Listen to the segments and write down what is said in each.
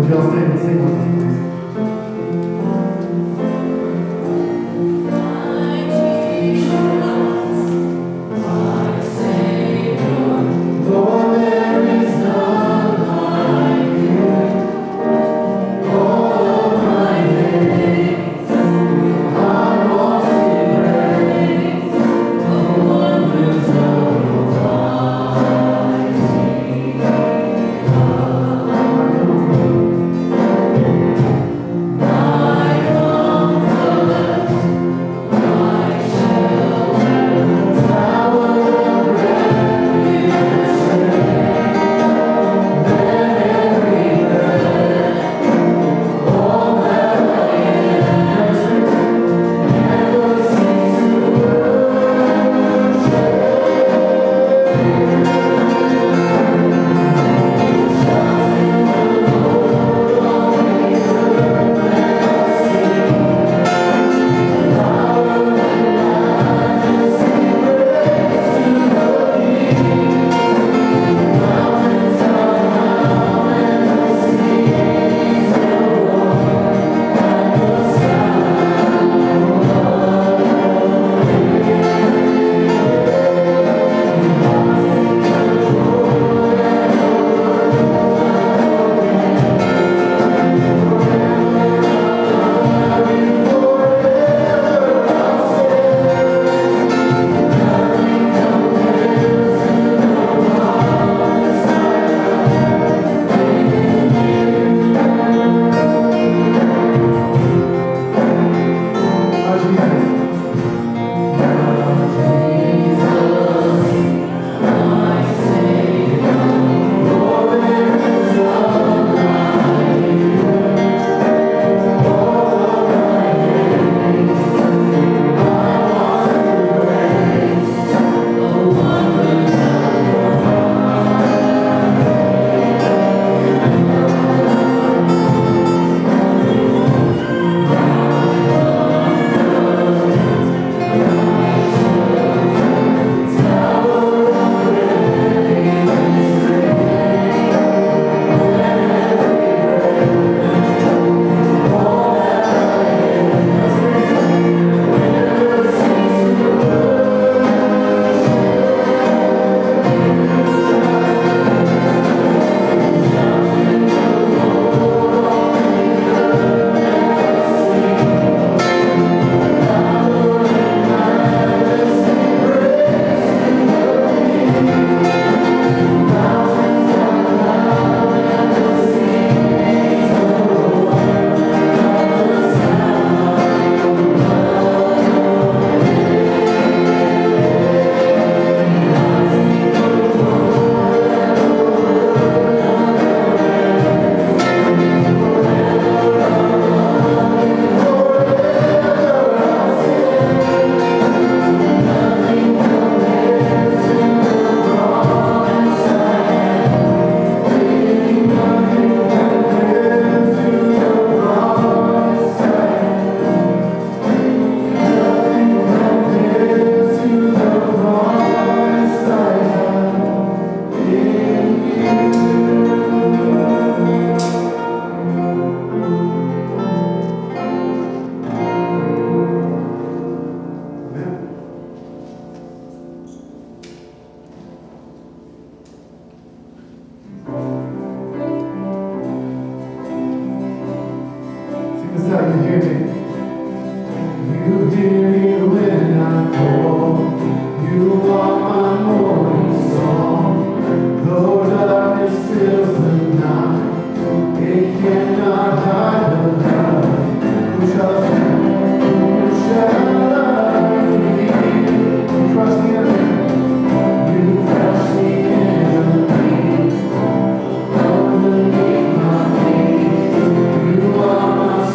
Would you all stand and sing with us, please?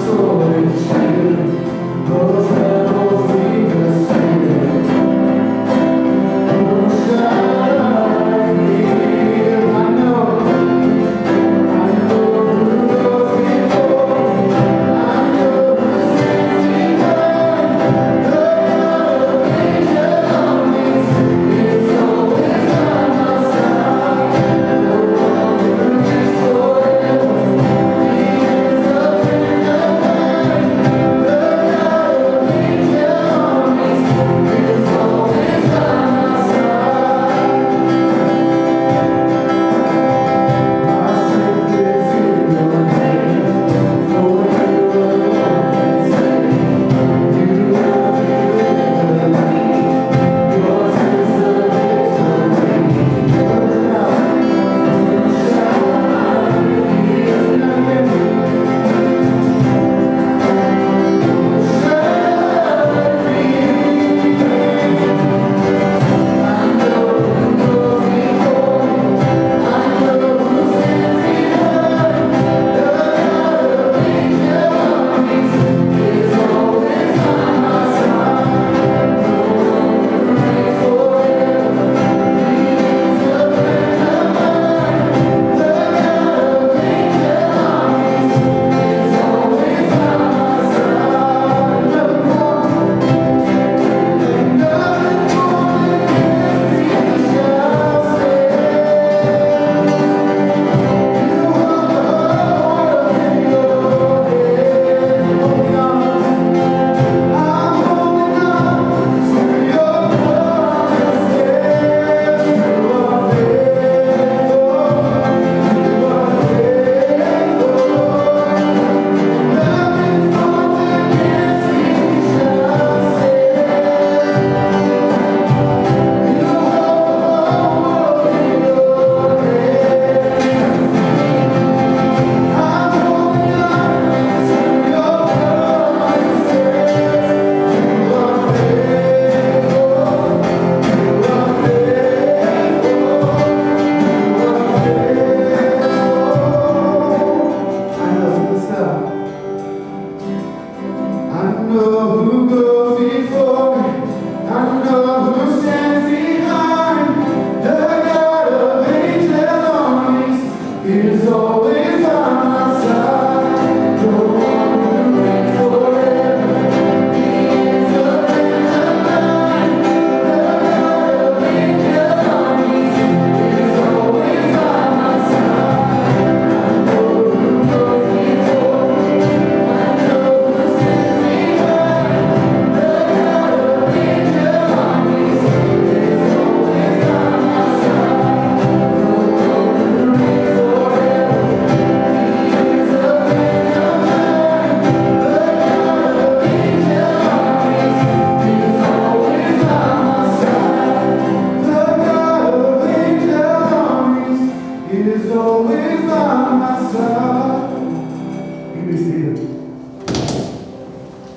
Storage.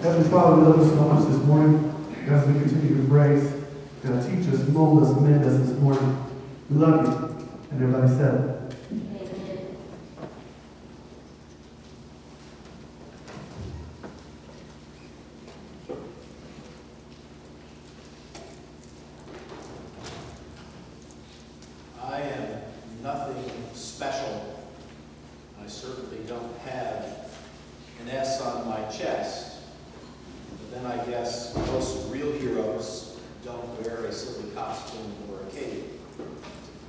Heavenly Father, we love you so much this morning. As we continue to embrace, God, teach us, mold us, mend us this morning. We love you. And everybody said, Amen. I am nothing special. I certainly don't have an S on my chest. But then I guess most real heroes don't wear a silly costume or a cape.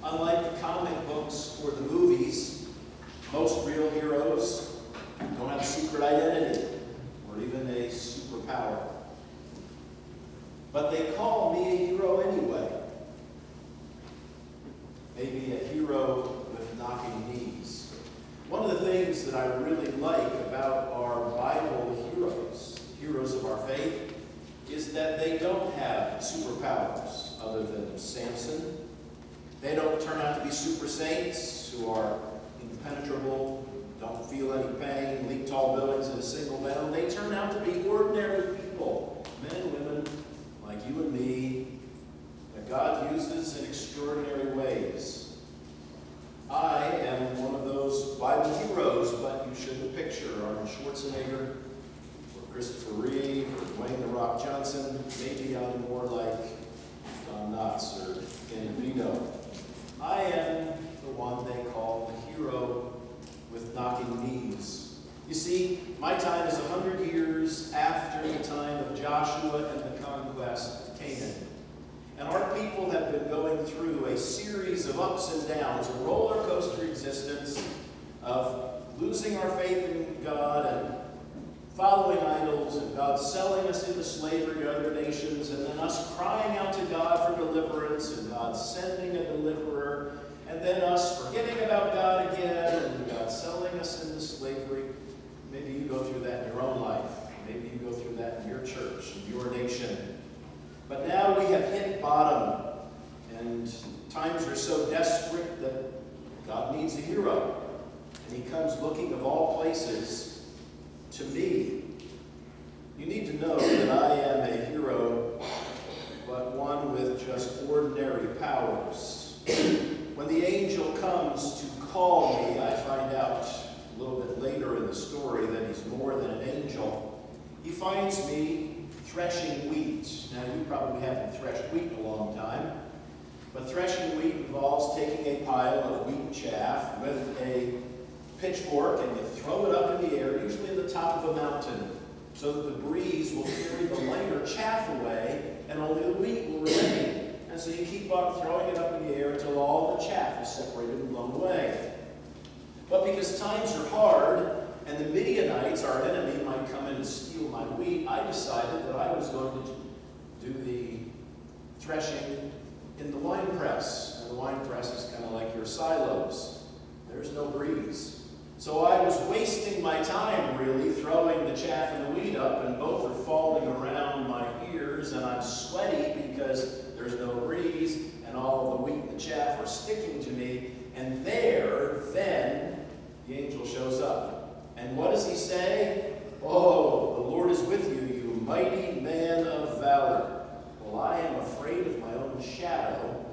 Unlike the comic books or the movies, most real heroes don't have a secret identity or even a superpower. But they call me a hero anyway. Maybe a hero with knocking knees. One of the things that I really like about our Bible heroes of our faith, is that they don't have superpowers other than Samson. They don't turn out to be super saints who are impenetrable, don't feel any pain, leap tall buildings in a single bound. They turn out to be ordinary people, men and women like you and me, that God uses in extraordinary ways. I am one of those Bible heroes, but you shouldn't picture Arnold Schwarzenegger, or Christopher Reeve, or Dwayne "The Rock" Johnson. Maybe I'm more like Don Knotts or Danny DeVito. I am the one they call the hero with knocking knees. You see, my time is 100 years after the time of Joshua and the conquest of Canaan. And our people have been going through a series of ups and downs, a roller coaster existence of losing our faith in God and following idols, and God selling us into slavery to other nations, and then us crying out to God for deliverance, and God sending a deliverer, and then us forgetting about God again, and God selling us into slavery. Maybe you go through that in your own life. Maybe you go through that in your church, in your nation. But now we have hit bottom, and times are so desperate that God needs a hero. And he comes looking, of all places, to me. You need to know that I am a hero, but one with just ordinary powers. When the angel comes to call me, I find out a little bit later in the story that he's more than an angel. He finds me threshing wheat. Now, you probably haven't threshed wheat in a long time, but threshing wheat involves taking a pile of wheat chaff with a pitchfork and you throw it up in the air, usually at the top of a mountain, so that the breeze will carry the lighter chaff away and only the wheat will remain. And so you keep on throwing it up in the air until all the chaff is separated and blown away. But because times are hard, and the Midianites, our enemy, might come in and steal my wheat, I decided that I was going to do the threshing in the wine press. And the wine press is kind of like your silos. There's no breeze. So I was wasting my time, really, throwing the chaff and the wheat up, and both are falling around my ears, and I'm sweaty because there's no breeze, and all of the wheat and the chaff are sticking to me. And then, the angel shows up. And what does he say? "Oh, the Lord is with you, you mighty man of valor." Well, I am afraid of my own shadow.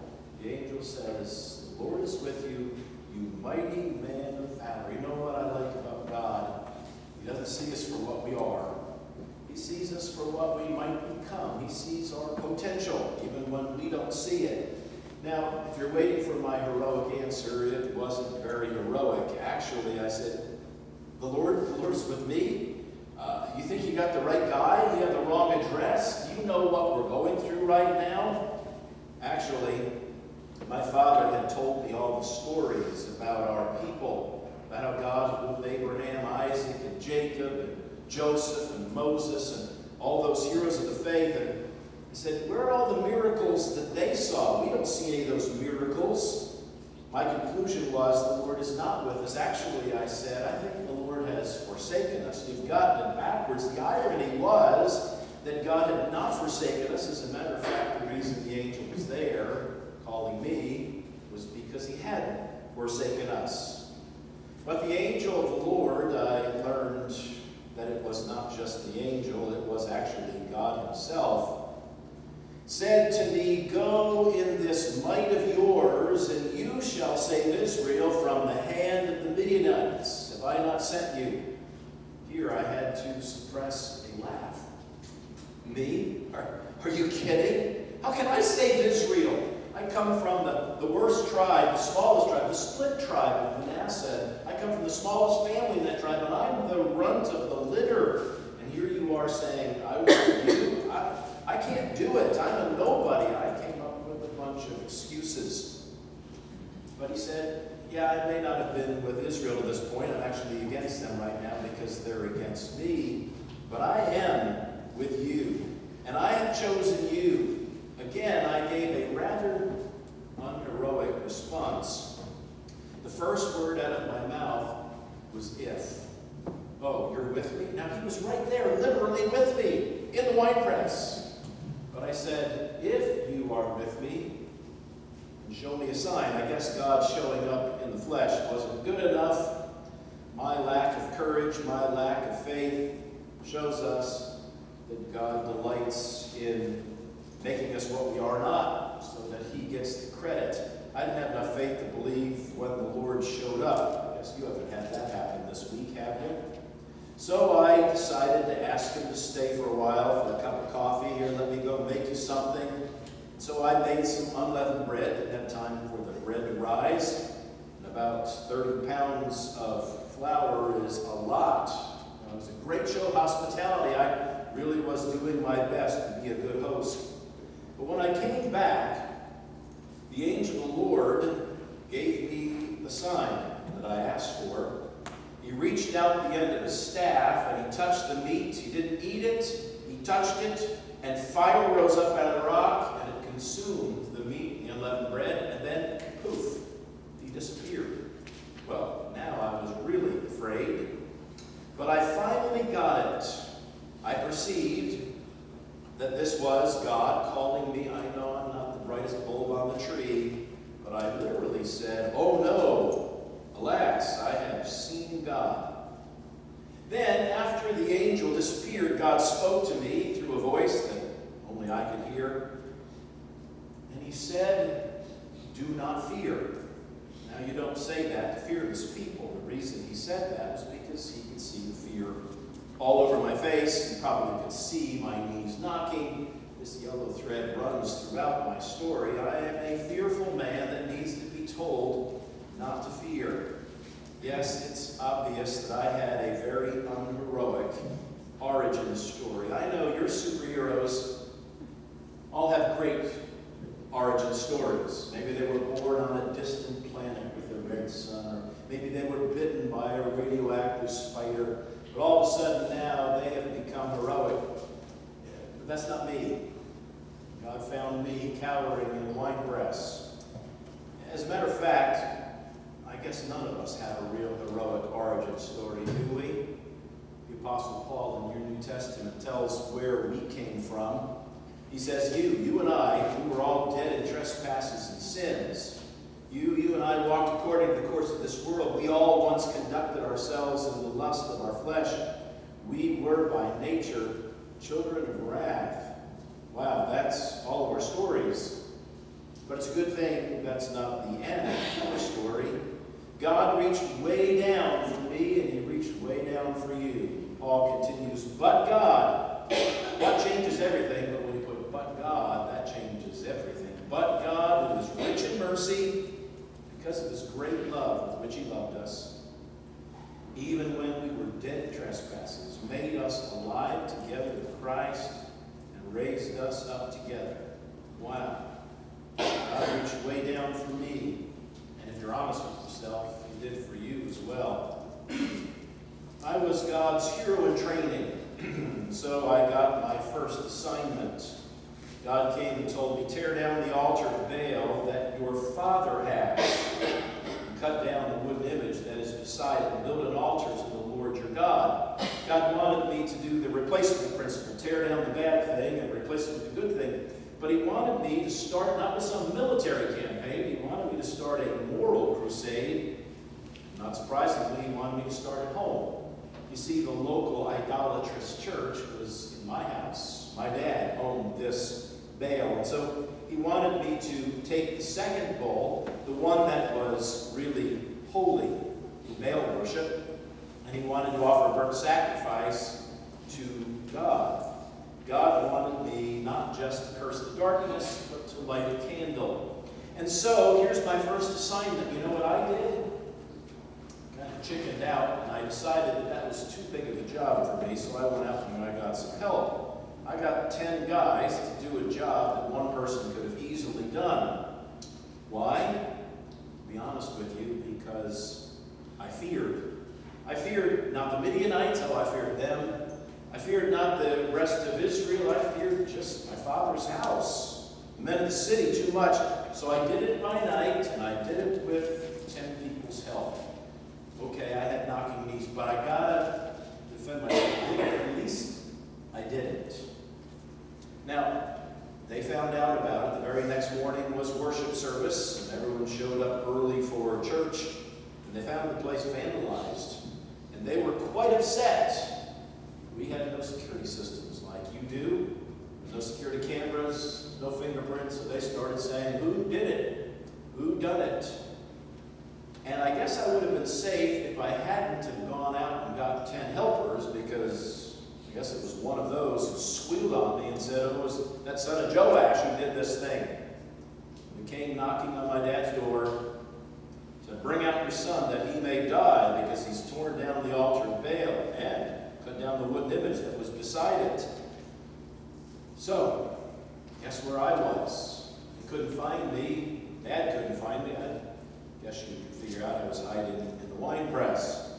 The angel says, "The Lord is with you, you mighty man of valor." You know what I like about God? He doesn't see us for what we are. He sees us for what we might become. He sees our potential, even when we don't see it. Now, if you're waiting for my heroic answer, it wasn't very heroic. Actually, I said, the Lord's with me. You think you got the right guy? You have the wrong address? Do you know what we're going through right now? Actually, my father had told me all the stories about our people, about how God moved Abraham, Isaac, and Jacob, and Joseph, and Moses, and all those heroes of the faith. And I said, where are all the miracles that they saw? We don't see any of those miracles. My conclusion was the Lord is not with us. Actually, I said, I think the Lord has forsaken us. You've gotten it backwards. The irony was that God had not forsaken us. As a matter of fact, the reason the angel was there calling me was because he hadn't forsaken us. But the angel of the Lord, I learned that it was not just the angel, it was actually God himself, said to me, "Go in this might of yours, and you shall save Israel from the hand of the Midianites. Have I not sent you?" Here I had to suppress a laugh. Me? Are you kidding? How can I save Israel? I come from the worst tribe, the smallest tribe, the split tribe of Manasseh. I come from the smallest family in that tribe, and I'm the runt of the litter. And here you are saying, "I want you." I can't do it. I'm a nobody. I came up with a bunch of excuses. But he said, "Yeah, I may not have been with Israel to this point. I'm actually against them right now because they're against me. But I am with you, and I have chosen you." Again, I gave a rather unheroic response. The first word out of my mouth was "if." "Oh, you're with me?" Now, he was right there, literally with me, in the winepress. But I said, "If you are with me, show me a sign." I guess God showing up in the flesh wasn't good enough. My lack of courage, my lack of faith shows us that God delights in making us what we are not, so that he gets the credit. I didn't have enough faith to believe when the Lord showed up. I guess you haven't had that happen this week, have you? So I decided to ask him to stay for a while for a cup of coffee. "Here, let me go make you something." So I made some unleavened bread. Didn't have time for the bread to rise. And about 30 pounds of flour is a lot. It was a great show of hospitality. I really was doing my best to be a good host. But when I came back, the angel of the Lord gave me the sign that I asked for. He reached out the end of his staff and he touched the meat. He didn't eat it, he touched it, and fire rose up out of the rock and it consumed the meat and the unleavened bread, and then poof, he disappeared. Well, now I was really afraid, but I finally got it. I perceived that this was God calling me. I know I'm not the brightest bulb on the tree, but I literally said, "Oh no, alas, I have seen God." Then, after the angel disappeared, God spoke to me through a voice that only I could hear. And he said, "Do not fear." Now, you don't say that to fearless people. The reason he said that is because he could see the fear all over my face. You probably could see my knees knocking. This yellow thread runs throughout my story. I am a fearful man that needs to be told not to fear. Yes, it's obvious that I had a very unheroic origin story. I know your superheroes all have great origin stories. Maybe they were born on a distant planet with a red sun, or maybe they were bitten by a radioactive spider. But all of a sudden now they have become heroic. But that's not me. God found me cowering in a wine press. As a matter of fact, I guess none of us have a real heroic origin story, do we? The Apostle Paul in your New Testament tells where we came from. He says, you and I, who were all dead in trespasses and sins, you and I walked according to the course of this world. We all once conducted ourselves in the lust of our flesh. We were by nature children of wrath. Wow, that's all of our stories. But it's a good thing that's not the end of our story. God reached way down for me, and he reached way down for you. Paul continues, but God changes everything, but when you put but God, that changes everything. But God, who is rich in mercy, because of his great love with which he loved us, even when we were dead in trespasses, made us alive together with Christ and raised us up together. Wow. God reached way down for me. And if you're honest with yourself, he did for you as well. I was God's hero in training. So I got my first assignment. God came and told me, tear down the altar of Baal that your father has. And cut down the wooden image that is beside it and build an altar to the Lord your God. God wanted me to do the replacement principle, tear down the bad thing and replace it with the good thing. But he wanted me to start not with some military campaign. He wanted me to start a moral crusade. Not surprisingly, he wanted me to start at home. You You see, the local idolatrous church was in my house. My dad owned this Baal, and so he wanted me to take the second bull, the one that was really holy in Baal worship, and he wanted to offer a burnt sacrifice to God. God wanted me not just to curse the darkness, but to light a candle. And so, here's my first assignment. You know what I did? Kind of chickened out, and I decided that that was too big of a job for me, so I went out and I got some help. I got 10 guys to do a job that one person could have easily done. Why? To be honest with you, because I feared. I feared not the Midianites, I feared them. I feared not the rest of Israel, I feared just my father's house, the men of the city too much. So I did it by night, and I did it with 10 people's help. Okay, I had knocking knees, but I gotta defend myself. At least I did it. Now, they found out about it. The very next morning was worship service, and everyone showed up early for church, and they found the place vandalized. And they were quite upset. We had no security systems like you do. No security cameras, no fingerprints, so they started saying, who did it? Who done it? And I guess I would have been safe if I hadn't have gone out and got 10 helpers, because I guess it was one of those who squealed on me and said it was that son of Joash who did this thing. We came knocking on my dad's door, said, bring out your son that he may die, because he's torn down the altar of Baal and cut down the wooden image that was beside it. So, guess where I was? He couldn't find me. Dad couldn't find me. I guess you could figure out I was hiding in the wine press.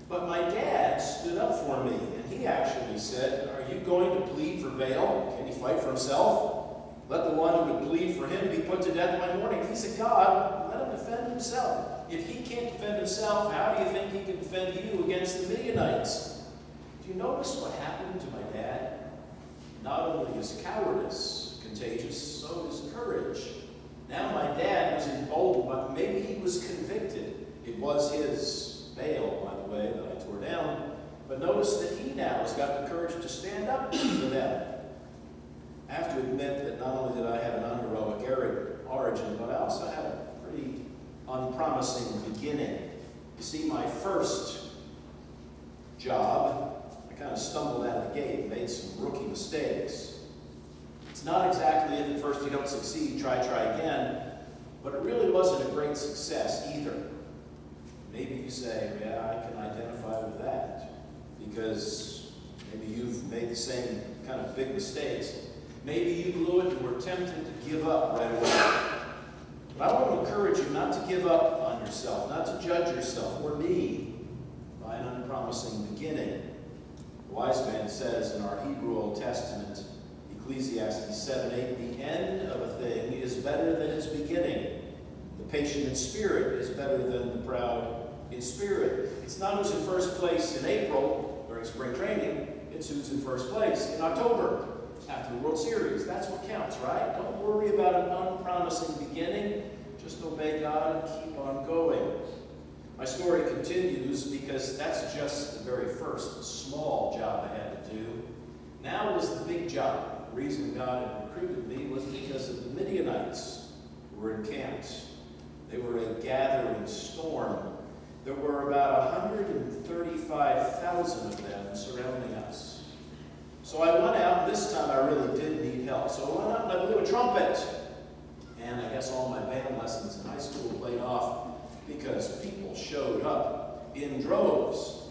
But my dad stood up for me, and he actually said, are you going to plead for Baal? Can he fight for himself? Let the one who would plead for him be put to death by morning. If he's a God, let him defend himself. If he can't defend himself, how do you think he can defend you against the Midianites? Do you notice what happened to my dad? Not only is cowardice contagious, so is courage. Now my dad was emboldened, but maybe he was convicted. It was his Baal, by the way, that I tore down. But notice that he now has got the courage to stand up to them. I have to admit that not only did I have an unheroic origin, but I also had a pretty unpromising beginning. You see, my first job, I kind of stumbled out of the gate and made some rookie mistakes. It's not exactly if at first you don't succeed, try again, but it really wasn't a great success either. Maybe you say, yeah, I can identify with that, because maybe you've made the same kind of big mistakes. Maybe you blew it and were tempted to give up right away. But I want to encourage you not to give up on yourself, not to judge yourself or me by an unpromising beginning. The wise man says in our Hebrew Old Testament, Ecclesiastes 7:8, the end of a thing is better than its beginning. The patient in spirit is better than the proud in spirit. It's not who's in first place in April during spring training, it's who's in first place in October after the World Series. That's what counts, right? Don't worry about an unpromising beginning. Just obey God and keep on going. My story continues because that's just the very first small job I had to do. Now was the big job. The reason God had recruited me was because of the Midianites who were encamped. They were a gathering storm. There were about 135,000 of them surrounding us. So I went out, and this time I really did need help. So I went out and I blew a trumpet. And I guess all my band lessons in high school played off because people showed up in droves.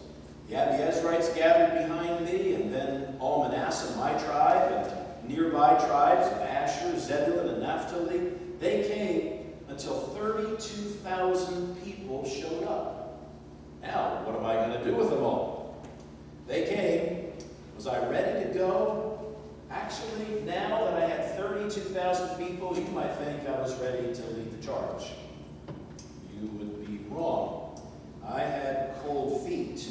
The Abiezrites gathered behind me, and then all Manasseh, my tribe, and nearby tribes of Asher, Zebulun, and Naphtali, they came until 32,000 people showed up. Now, what am I going to do with them all? They came. Was I ready to go? Actually, now that I had 32,000 people, you might think I was ready to lead the charge. You would be wrong. I had cold feet.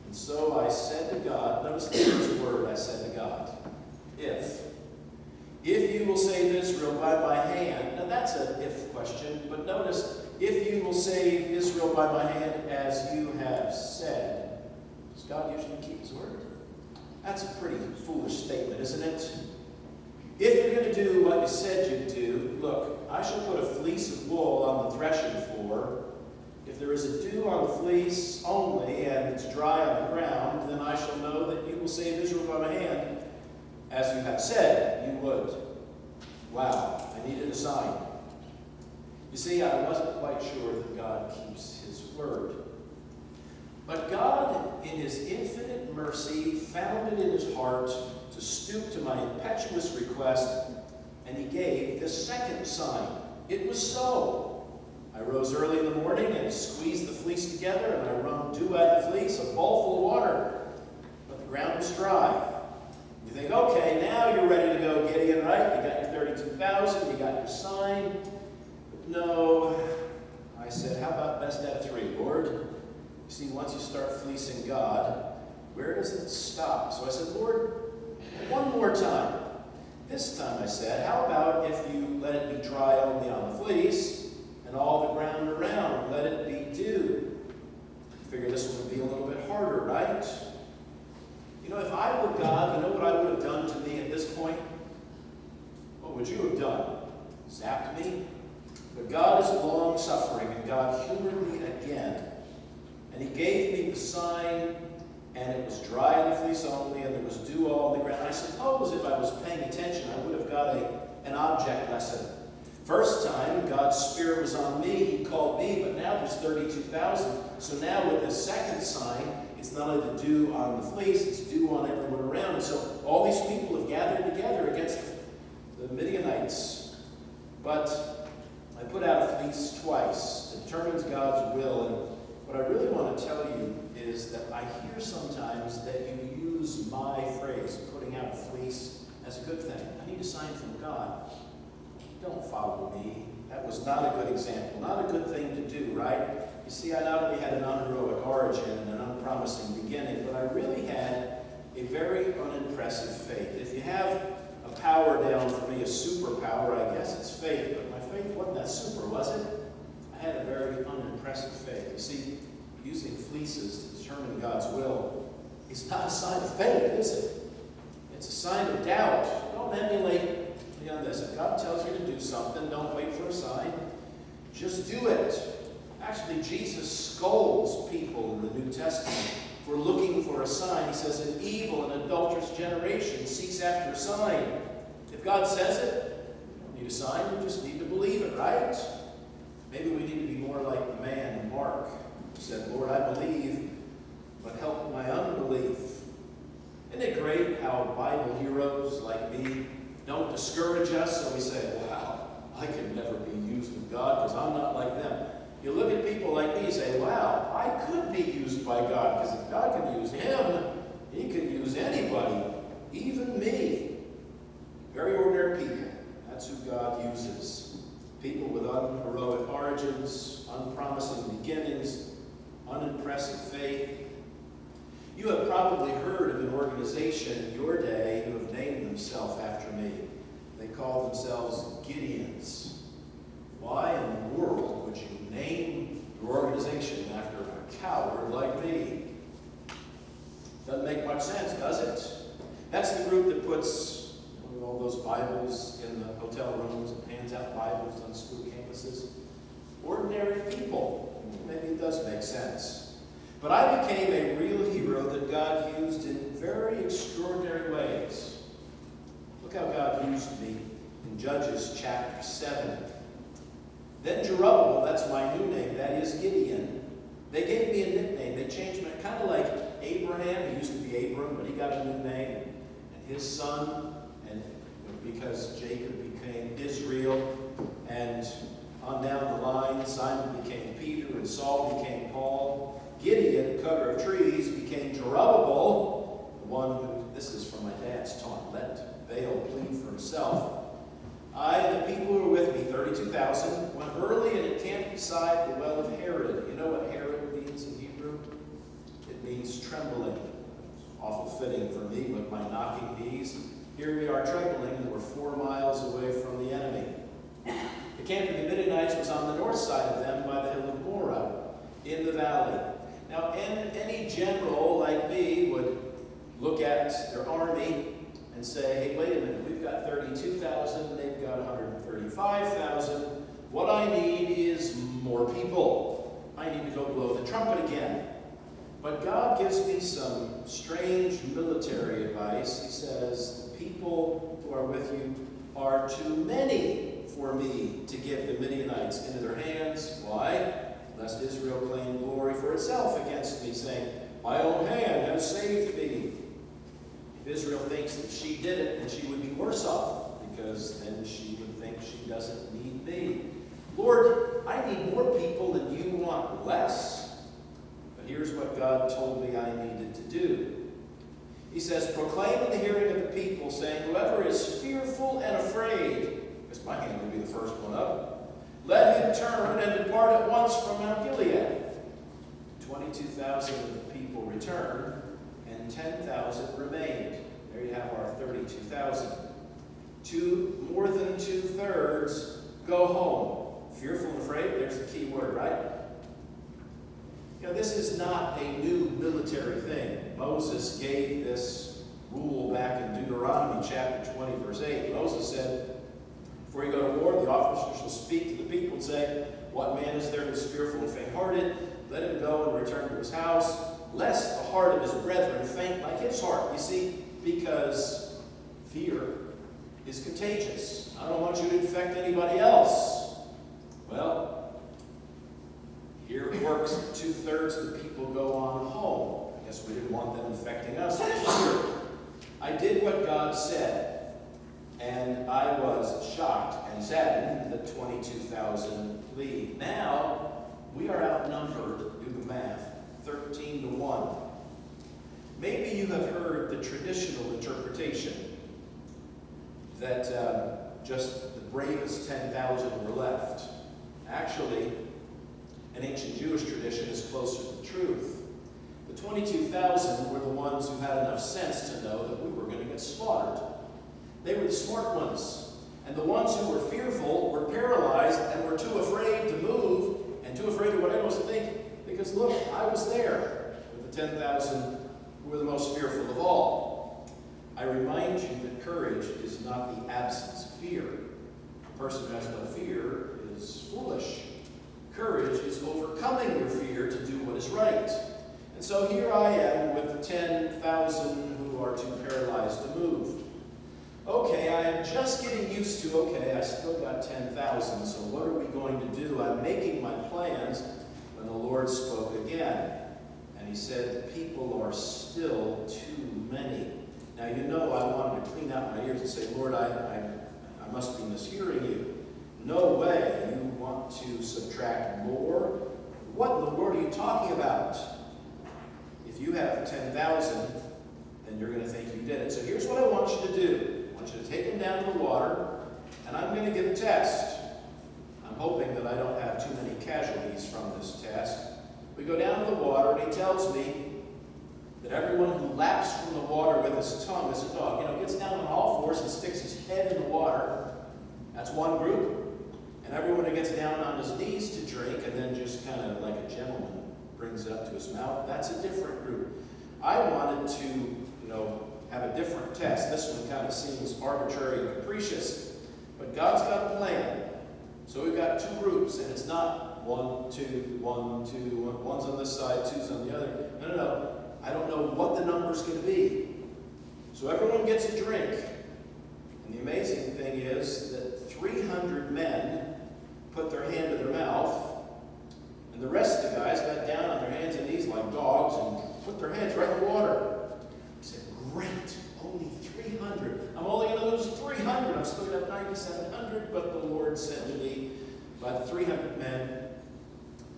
And so I said to God, notice the first word I said to God, if you will save Israel by my hand, now that's an if question, but notice, if you will save Israel by my hand as you have said. It's God usually keep his word? That's a pretty foolish statement, isn't it? If you're going to do what you said you'd do, look, I shall put a fleece of wool on the threshing floor. If there is a dew on the fleece only, and it's dry on the ground, then I shall know that you will save Israel by my hand, as you have said you would. Wow, I needed a sign. You see, I wasn't quite sure that God keeps his word. But God, in his infinite mercy, found it in his heart to stoop to my impetuous request, and he gave this second sign. It was so. I rose early in the morning and squeezed the fleece together, and I wrung dew out of the fleece, a bowl full of water. But the ground was dry. You think, okay, now you're ready to go, Gideon, right? You got your 32,000, you got your sign. But no, I said, how about best out of 3, Lord? You see, once you start fleecing God, where does it stop? So I said, Lord, one more time. This time I said, how about if you let it be dry only on the fleece, and all the ground around, let it be dew? I figure this one would be a little bit harder, right? You know, if I were God, you know what I would have done to me at this point? What would you have done? Zapped me? But God is long-suffering, and God humored me again. And he gave me the sign, and it was dry on the fleece only, and there was dew all on the ground. I suppose if I was paying attention, I would have got an object lesson. First time, God's Spirit was on me, he called me, but now there's 32,000. So now with the second sign, it's not only the dew on the fleece, it's dew on everyone around. And so all these people have gathered together against the Midianites. But I put out a fleece twice, determines God's will. And what I really want to tell you is that I hear sometimes that you use my phrase, putting out a fleece, as a good thing. I need a sign from God. Don't follow me. That was not a good example, not a good thing to do, right? You see, I not only had an unheroic origin and an unpromising beginning, but I really had a very unimpressive faith. If you have a power down for me, a superpower, I guess it's faith, but my faith wasn't that super, was it? I had a very unimpressive faith. You see, using fleeces to determine God's will is not a sign of faith, is it? It's a sign of doubt. Don't emulate me on this. If God tells you to do something, don't wait for a sign. Just do it. Actually, Jesus scolds people in the New Testament for looking for a sign. He says, an evil and adulterous generation seeks after a sign. If God says it, you don't need a sign. You just need to believe it, right? Maybe we need to be more like the man in Mark who said, Lord, I believe, but help my unbelief. Isn't it great how Bible heroes like me don't discourage us, so we say, wow, I can never be used of God because I'm not like them. You look at people like me and say, wow, I could be used by God, because if God can use him, he can use anybody, even me. Very ordinary people. That's who God uses. People with unheroic origins, unpromising beginnings, unimpressive faith. You have probably heard of an organization in your day who have named themselves after me. They call themselves Gideons. Why in the world would you name your organization after a coward like me? Doesn't make much sense, does it? That's the group that puts all those Bibles in the hotel rooms and hands out Bibles on school campuses. Ordinary people. Maybe it does make sense. But I became a real hero that God used in very extraordinary ways. Look how God used me in Judges chapter 7. Then Jerubbaal, that's my new name, that is Gideon. They gave me a nickname. They changed me, kind of like Abraham. He used to be Abram, but he got a new name. And his son, and because Jacob became Israel, and on down the line, Simon became Peter, and Saul became Paul. Gideon, cutter of trees, became Jerubbaal, the one who, this is from my dad's taunt, let Baal plead for himself. I and the people who were with me, 32,000, went early and encamped beside the well of Herod. You know what Herod means in Hebrew? It means trembling. It's awful fitting for me with my knocking knees. Here we are trembling, and we're 4 miles away from the enemy. The camp of the Midianites was on the north side of them by the hill of Morah, in the valley. Now, any general like me look at their army and say, hey, wait a minute, we've got 32,000, they've got 135,000. What I need is more people. I need to go blow the trumpet again. But God gives me some strange military advice. He says, the people who are with you are too many for me to give the Midianites into their hands. Why? Lest Israel claim glory for itself against me, saying, my own hand has saved me. If Israel thinks that she did it, then she would be worse off, because then she would think she doesn't need me. Lord, I need more people and you want less. But here's what God told me I needed to do. He says, proclaim in the hearing of the people, saying, whoever is fearful and afraid, because my hand would be the first one up, let him turn and depart at once from Mount Gilead. 22,000 of the people returned, and 10,000 remained. There you have our 32,000. More than 2/3 go home. Fearful and afraid, there's the key word, right? You know, this is not a new military thing. Moses gave this rule back in Deuteronomy chapter 20, verse 8. Moses said, before you go to war, the officer shall speak to the people and say, what man is there who is fearful and faint-hearted? Let him go and return to his house, lest the heart of his brethren faint like his heart. You see, because fear is contagious. I don't want you to infect anybody else. Well, here it works. 2/3 of the people go on home. I guess we didn't want them infecting us with fear. I did what God said, and I was shocked and saddened that 22,000 leave. Now, we are outnumbered, do the math, 13-1. Maybe you have heard the traditional interpretation that just the bravest 10,000 were left. Actually, an ancient Jewish tradition is closer to the truth. The 22,000 were the ones who had enough sense to know that we were going to get slaughtered. They were the smart ones. And the ones who were fearful were paralyzed and were too afraid to move and too afraid of what anyone was to think. Because look, I was there with the 10,000 who were the most fearful of all. I remind you that courage is not the absence of fear. A person who has no fear is foolish. Courage is overcoming your fear to do what is right. And so here I am with the 10,000 who are too paralyzed to move. Okay, I am just getting used to, okay, I still got 10,000, so what are we going to do? I'm making my plans when the Lord spoke again. And he said, the people are still too many. Now, you know I wanted to clean out my ears and say, Lord, I must be mishearing you. No way you want to subtract more. What in the world are you talking about? If you have 10,000, then you're going to think you did it. So here's what I want you to do. I want you to take them down to the water, and I'm going to give a test. I'm hoping that I don't have too many casualties from this test. We go down to the water, and he tells me that everyone who laps from the water with his tongue as a dog, gets down on all fours and sticks his head in the water, that's one group. And everyone who gets down on his knees to drink and then just kind of like a gentleman brings it up to his mouth, that's a different group. I wanted to, have a different test. This one kind of seems arbitrary and capricious, but God's got a plan. So we've got two groups, and it's not 1, 2, 1, 2, one's on this side, two's on the other. No. I don't know what the number's going to be. So everyone gets a drink. And the amazing thing is that 300 men put their hand to their mouth, and the rest of the guys got down on their hands and knees like dogs and put their heads right in the water. I said, great, only 300. I'm only going to lose 300. I'm still at 9,700, but the Lord said to me, by the 300 men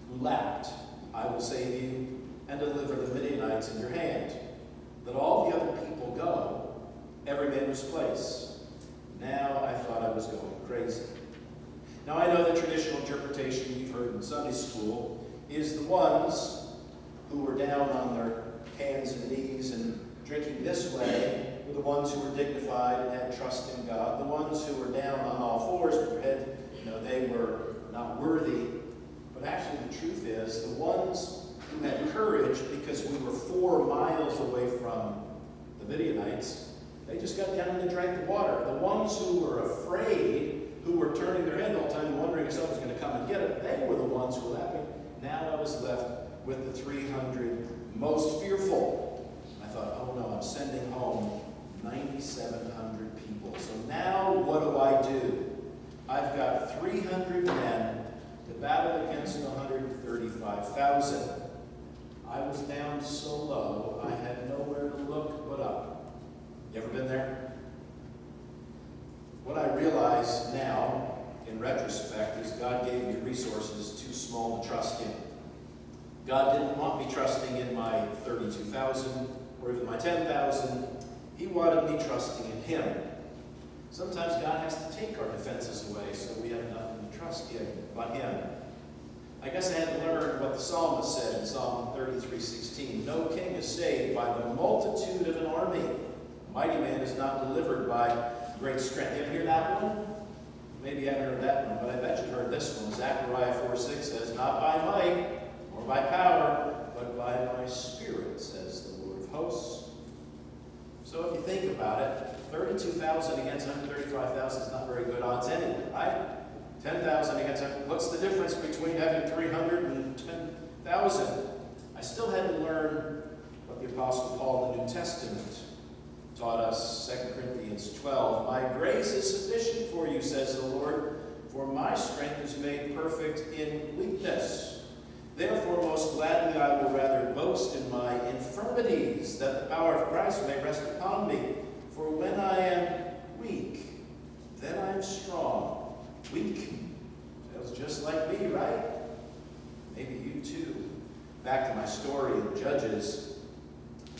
who lapped, I will save you and deliver the Midianites in your hand. Let all the other people go, every man his place. Now I thought I was going crazy. Now I know the traditional interpretation you've heard in Sunday school is the ones who were down on their hands and knees and drinking this way were the ones who were dignified and had trust in God. The ones who were down on all fours with their head, they were not worthy. But actually the truth is the ones who had courage because we were 4 miles away from the Midianites, they just got down and they drank the water. The ones who were afraid, who were turning their head all the time, wondering if someone was going to come and get them, they were the ones who were laughing. Now I was left with the 300 most fearful. I thought, oh no, I'm sending home 9,700 people. So now what do? I've got 300 men to battle against 135,000. I was down so low, I had nowhere to look but up. You ever been there? What I realize now, in retrospect, is God gave me resources too small to trust in. God didn't want me trusting in my 32,000 or even my 10,000. He wanted me trusting in Him. Sometimes God has to take our defenses away so we have nothing to trust in but Him. I guess I had to learn what the psalmist said in Psalm 33:16. No king is saved by the multitude of an army. A mighty man is not delivered by great strength. You ever hear that one? Maybe you haven't heard that one, but I bet you heard this one. Zechariah 4:6 says, not by might or by power, but by my spirit, says the Lord of hosts. So if you think about it, 32,000 against 135,000 is not very good odds anyway, right? 10,000 against, what's the difference between having 300 and 10,000? I still had to learn what the Apostle Paul in the New Testament taught us, 2 Corinthians 12. My grace is sufficient for you, says the Lord, for my strength is made perfect in weakness. Therefore, most gladly I will rather boast in my infirmities, that the power of Christ may rest upon me. For when I am weak, then I am strong. Weak. Sounds just like me, right? Maybe you too. Back to my story in Judges.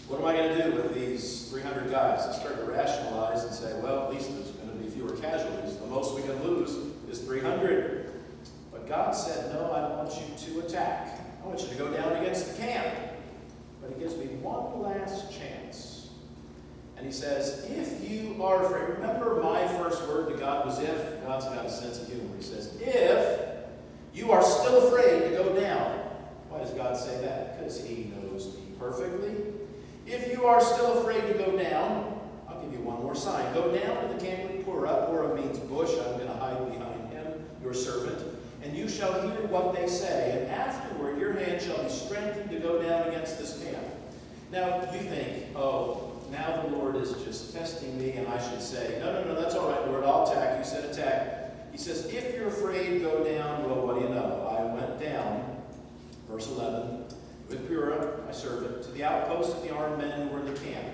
What am I going to do with these 300 guys? I start to rationalize and say, well, at least there's going to be fewer casualties. The most we can lose is 300. But God said, no, I want you to attack. I want you to go down against the camp. But He gives me one last chance. And He says, if you are afraid, remember my first word to God was if. God's got a sense of humor. He says, if you are still afraid to go down. Why does God say that? Because He knows me perfectly. If you are still afraid to go down, I'll give you one more sign. Go down to the camp with Purah. Purah means bush. I'm going to hide behind him, your servant. And you shall hear what they say. And afterward your hand shall be strengthened to go down against this camp. Now you think, oh, now the Lord is just testing me, and I should say, no, that's all right, Lord, I'll attack. You said attack. He says, if you're afraid, go down. Well, what do you know? I went down, verse 11, with Purah, my servant, to the outpost of the armed men who were in the camp.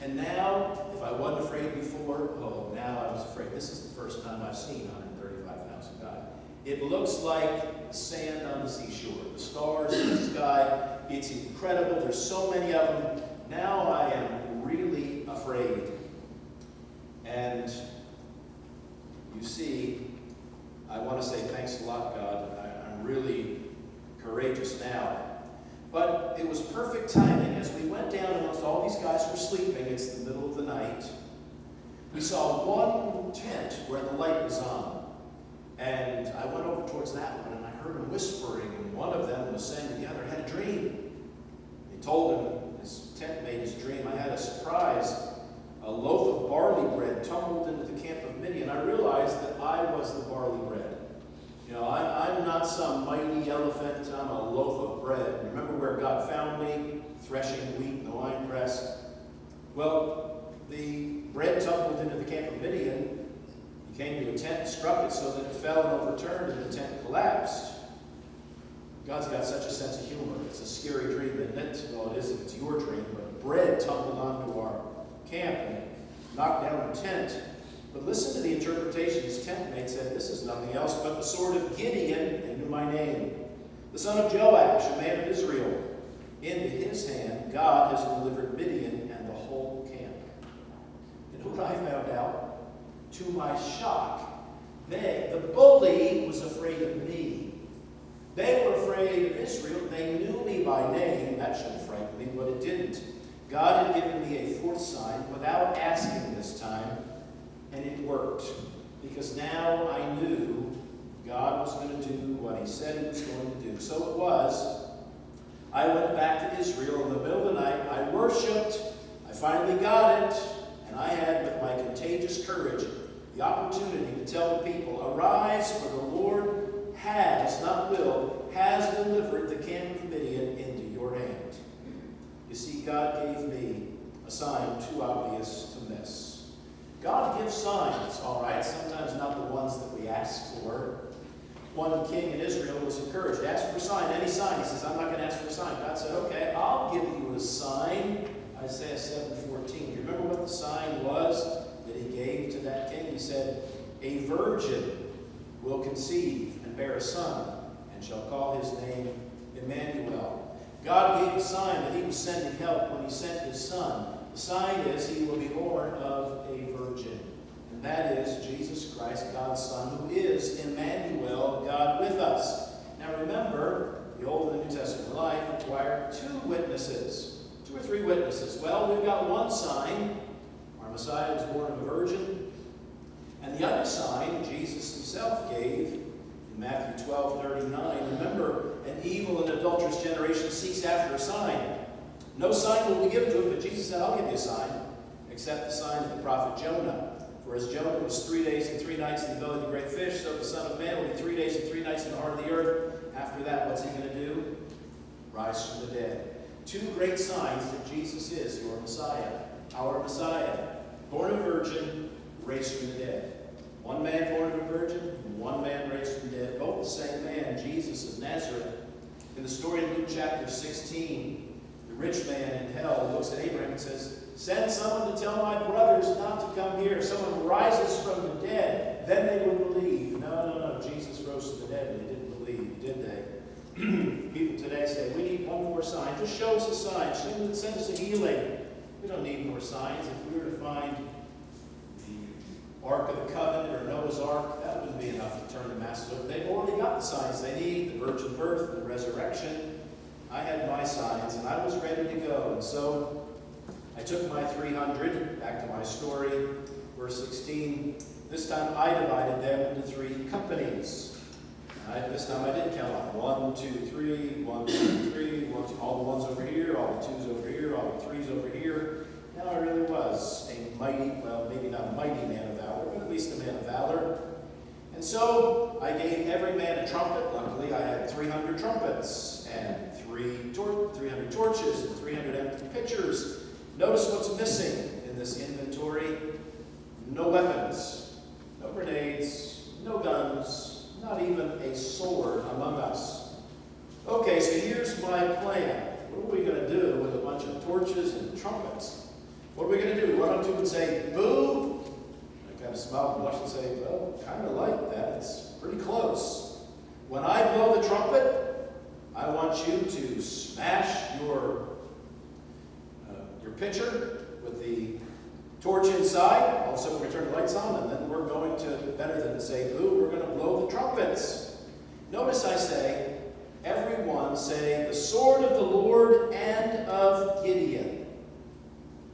And now, if I wasn't afraid before, oh, now I was afraid. This is the first time I've seen 135,000 guys. It looks like sand on the seashore. The stars in the sky, it's incredible. There's so many of them. Now I am really afraid. And you see, I want to say thanks a lot, God. I'm really courageous now. But it was perfect timing. As we went down amongst all these guys who were sleeping, it's the middle of the night, we saw one tent where the light was on. And I went over towards that one, and I heard him whispering, and one of them was saying to the other, I had a dream. He told him his tent mate his dream. I had a surprise. A loaf of barley bread tumbled into the camp of Midian. I realized that I was the barley bread. You know, I'm not some mighty elephant. I'm a loaf of bread. Remember where God found me? Threshing wheat in the winepress. Well, the bread tumbled into the camp of Midian. He came to a tent and struck it so that it fell and overturned, and the tent collapsed. God's got such a sense of humor. It's a scary dream, isn't it? Well, it is if it's your dream, but bread tumbled onto our camp and knocked down the tent. But listen to the interpretation. His tent mate said, this is nothing else but the sword of Gideon, and knew my name, the son of Joash, a man of Israel. Into his hand God has delivered Midian and the whole camp. You know what I found out? To my shock, the bully was afraid of me. They were afraid of Israel. They knew me by name. That should have frightened me, but it didn't. God had given me a fourth sign without asking this time, and it worked. Because now I knew God was going to do what He said He was going to do. So it was. I went back to Israel in the middle of the night. I worshipped. I finally got it, and I had, with my contagious courage, the opportunity to tell the people, "Arise, for the Lord has, not will, has delivered the camp of Midian into your hand." You see, God gave me a sign too obvious to miss. God gives signs, all right, sometimes not the ones that we ask for. One king in Israel was encouraged, ask for a sign, any sign. He says, I'm not going to ask for a sign. God said, okay, I'll give you a sign. Isaiah 7:14. Do you remember what the sign was that he gave to that king? He said, a virgin will conceive and bear a son, and shall call his name Emmanuel. God gave a sign that he was sending help when he sent his son. The sign is he will be born of a virgin. And that is Jesus Christ, God's Son, who is Emmanuel, God with us. Now remember, the Old and New Testament life required 2 witnesses. 2 or 3 witnesses. Well, we've got one sign. Our Messiah was born of a virgin. And the other sign Jesus himself gave in Matthew 12:39. Remember, an evil and adulterous generation seeks after a sign. No sign will be given to it, but Jesus said, I'll give you a sign, except the sign of the prophet Jonah. For as Jonah was 3 days and 3 nights in the belly of the great fish, so the Son of Man will be 3 days and 3 nights in the heart of the earth. After that, what's he going to do? Rise from the dead. 2 great signs that Jesus is your Messiah, our Messiah. Born of a virgin, raised from the dead. One man born of a virgin, one man raised from the dead. Both the same man, Jesus of Nazareth. In the story in Luke chapter 16, the rich man in hell looks at Abraham and says, send someone to tell my brothers not to come here. If someone rises from the dead, then they will believe. No. Jesus rose from the dead and they didn't believe, did they? People today say, we need one more sign. Just show us a sign. Send us a healing. We don't need more signs. If we were to find the Ark of the Covenant or Noah's Ark, that wouldn't be enough to turn the masses over. They've already got the signs they need, the virgin birth, the resurrection. I had my signs, and I was ready to go. And so I took my 300, back to my story, verse 16. This time I divided them into 3 companies. This time I didn't count off 1, 2, 3, 1, 2, 3, 1, 2, all the ones over here, all the 2s over here, all the 3s over here. Now I really was a mighty, well, maybe not a mighty man of valor, but at least a man of valor. And so I gave every man a trumpet. Luckily, I had 300 trumpets and 300 torches and 300 empty pitchers. Notice what's missing in this inventory. No weapons, no grenades, no guns, not even a sword among us. Okay, so here's my plan. What are we going to do with a bunch of torches and trumpets? What are we going to do? Run up to them and say, boo? I kind of smile and blush and say, well, kind of like that. It's pretty close. When I blow the trumpet, I want you to smash your pitcher with the torch inside. Also, we're going to turn the lights on, and then we're going to, better than to say boo, we're going to blow the trumpets. Notice I say, everyone say, the sword of the Lord and of Gideon.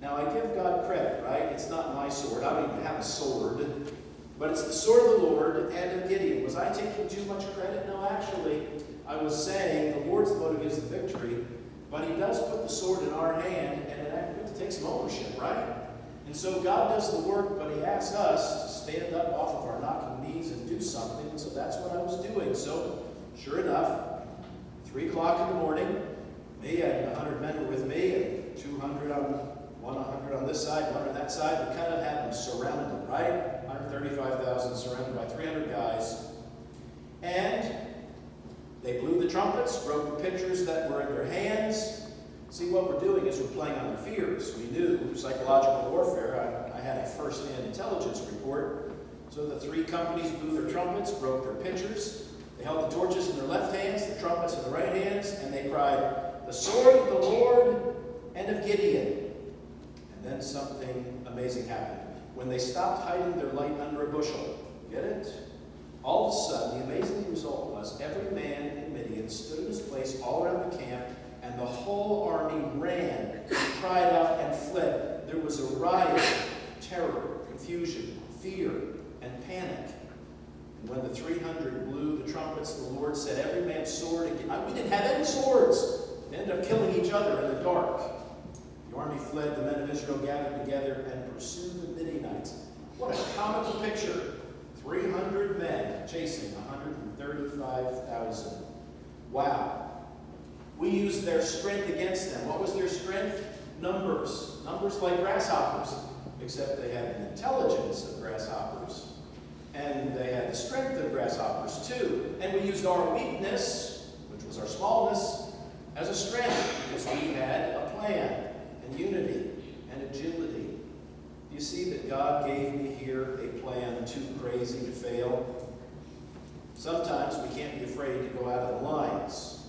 Now, I give God credit, right? It's not my sword. I don't even have a sword. But it's the sword of the Lord and of Gideon. Was I taking too much credit? No, actually, I was saying the Lord's the one who gives the victory, but he does put the sword in our hand, and it takes some ownership, right? And so God does the work, but he asks us to stand up off of our knocking knees and do something, and so that's what I was doing. So, sure enough, 3 o'clock in the morning, me and 100 men were with me, and 200 on 100 on this side, 100 on that side. We kind of had them surrounded, right? 135,000 surrounded by 300 guys. And they blew the trumpets, broke the pitchers that were in their hands. See, what we're doing is we're playing on their fears. We knew psychological warfare. I had a first-hand intelligence report. So the 3 companies blew their trumpets, broke their pitchers. They held the torches in their left hands, the trumpets in their right hands, and they cried, the sword of the Lord and of Gideon. And then something amazing happened. When they stopped hiding their light under a bushel, get it? All of a sudden, the amazing result was every man in Midian stood in his place all around the camp, and the whole army ran, cried out, and fled. There was a riot of terror, confusion, fear, and panic. And when the 300 blew the trumpets, the Lord said, every man's sword again. We didn't have any swords. They ended up killing each other in the dark. The army fled, the men of Israel gathered together and pursued the Midianites. What a comical picture. 300 men chasing 135,000. Wow. We used their strength against them. What was their strength? Numbers. Numbers like grasshoppers, except they had the intelligence of grasshoppers. And they had the strength of grasshoppers too. And we used our weakness, which was our smallness, as a strength, because we had a plan and unity and agility. You see that God gave me here a plan too crazy to fail? Sometimes we can't be afraid to go out of the lines.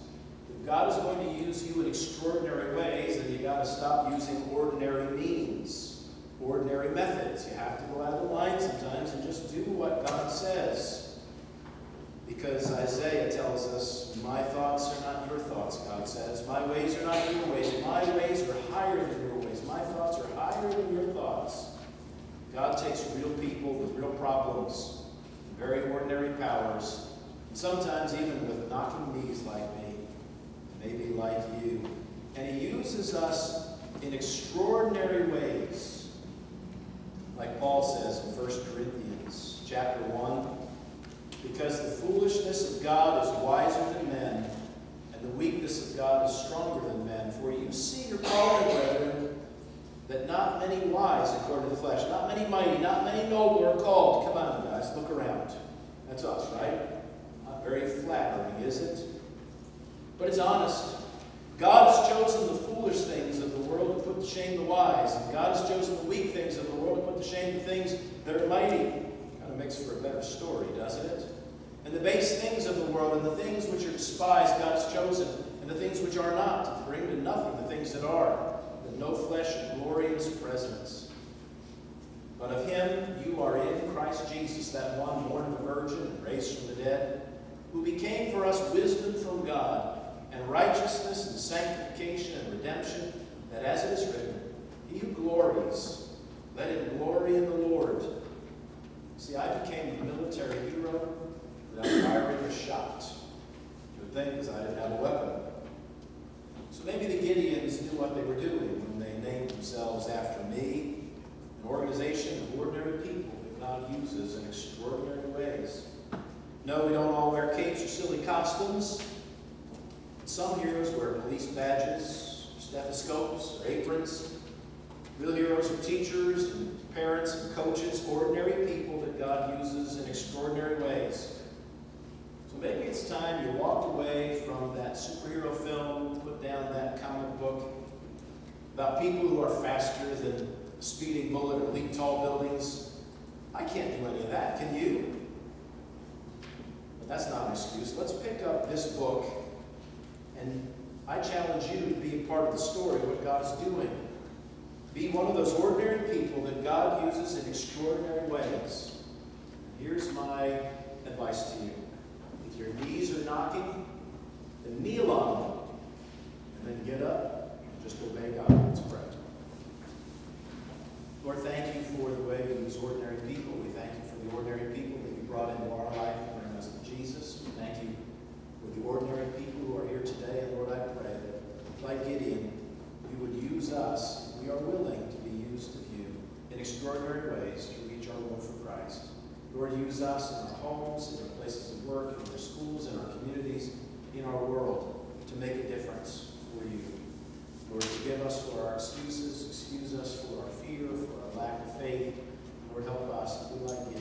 If God is going to use you in extraordinary ways, then you got to stop using ordinary means, ordinary methods. You have to go out of the line sometimes and just do what God says. Because Isaiah tells us, my thoughts are not your thoughts, God says. My ways are not your ways. My ways are higher than your ways. My thoughts are higher than your thoughts. God takes real people with real problems, very ordinary powers, and sometimes even with knocking knees like me, maybe like you. And he uses us in extraordinary ways. Like Paul says in 1 Corinthians chapter 1, because the foolishness of God is wiser than men, and the weakness of God is stronger than men. For you see your calling, brethren, that not many wise according to the flesh, not many mighty, not many noble are called. Come on, guys, look around. That's us, right? Not very flattering, is it? But it's honest. God has chosen the foolish things of the world to put to shame the wise, and God has chosen the weak things of the world to put to shame the things that are mighty. Kind of makes for a better story, doesn't it? And the base things of the world and the things which are despised God has chosen, and the things which are not, to bring to nothing the things that are, that no flesh should glory in his presence. But of him you are in Christ Jesus, that one born of a virgin and raised from the dead, who became for us wisdom from God, and righteousness and sanctification and redemption, that as it is written, he who glories, let him glory in the Lord. See, I became a military hero without firing a shot. Good thing, because I didn't have a weapon. So maybe the Gideons knew what they were doing when they named themselves after me, an organization of ordinary people that God uses in extraordinary ways. No, we don't all wear capes or silly costumes. Some heroes wear police badges, stethoscopes, or aprons. Real heroes are teachers and parents and coaches, ordinary people that God uses in extraordinary ways. So maybe it's time you walked away from that superhero film, put down that comic book about people who are faster than a speeding bullet or leap tall buildings. I can't do any of that, can you? But that's not an excuse. Let's pick up this book, and I challenge you to be a part of the story of what God is doing. Be one of those ordinary people that God uses in extraordinary ways. Here's my advice to you. If your knees are knocking, then kneel on them. And then get up and just obey God. Let's pray. Lord, thank you for the way you use ordinary people. We thank you for the ordinary people that you brought into our life to bring us to Jesus. We thank you for the ordinary people who are here today. And Lord, I pray that, like Gideon, you would use us, if we are willing to be used of you, in extraordinary ways to reach our world for Christ. Lord, use us in our homes, in our places of work, in our schools, in our communities, in our world, to make a difference for you. Lord, forgive us for our excuses, excuse us for our fear, for our lack of faith. Lord, help us to be like you.